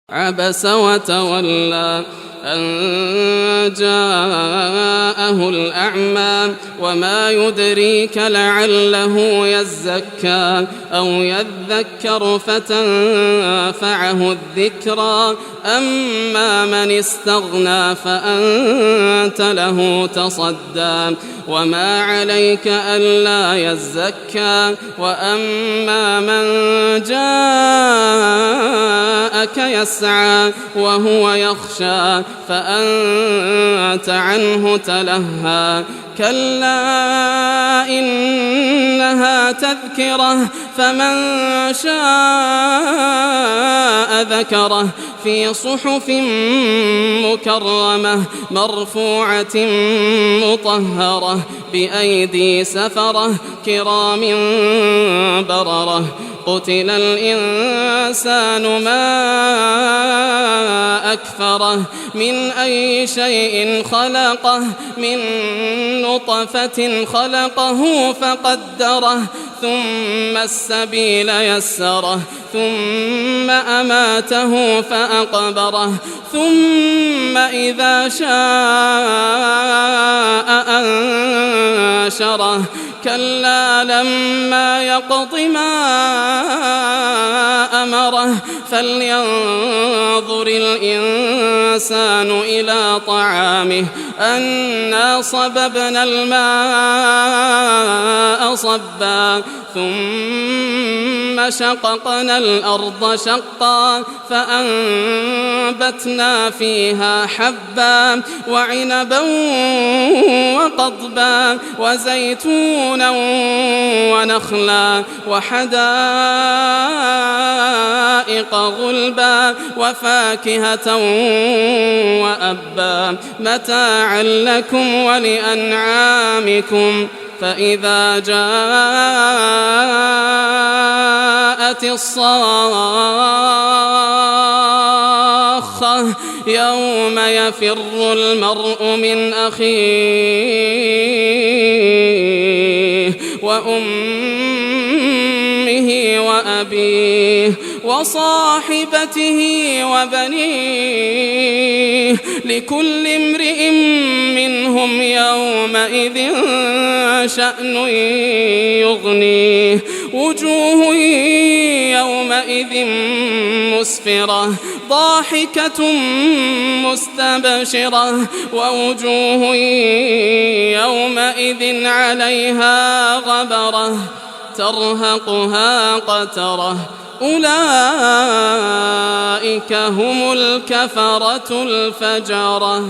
عبس وتولى أن جاءه الأعمى وما يدريك لعله يزكى أو يذكر فتنفعه الذكرى أما من استغنى فأنت له تصدى وما عليك ألا يزكى وأما من جاءك يسعى وهو يخشى فأنت عنه تلهى كلا إنها تذكرة فمن شاء ذكره في صحف مكرمة مرفوعة مطهرة بأيدي سفرة كرام بررة قتل الإنسان ما أكفره من أي شيء خلقه من نطفة خلقه فقدره ثم السبيل يسره ثم أماته فأقبره ثم إذا شاء أنشره كلا لما يقض ما أمره فلينظر الإنسان إلى طعامه أنا صببنا الماء صبا ثم شققنا الأرض شقا فأنبتنا فيها حبا وعنبا وقضبا وزيتونا ونخلا وحدائق غلبا وفاكهة وأبا متاعا لكم ولأنعامكم فإذا جاءت الصاخة يوم يفر المرء من أخيه وأمه وأبيه وصاحبته وبنيه لكل امرئ منهم يومئذ شأن يغنيه وجوه يومئذ مسفرة ضاحكة مستبشرة ووجوه يومئذ عليها غبرة ترهقها قترة أولئك هم الكفرة الفجرة.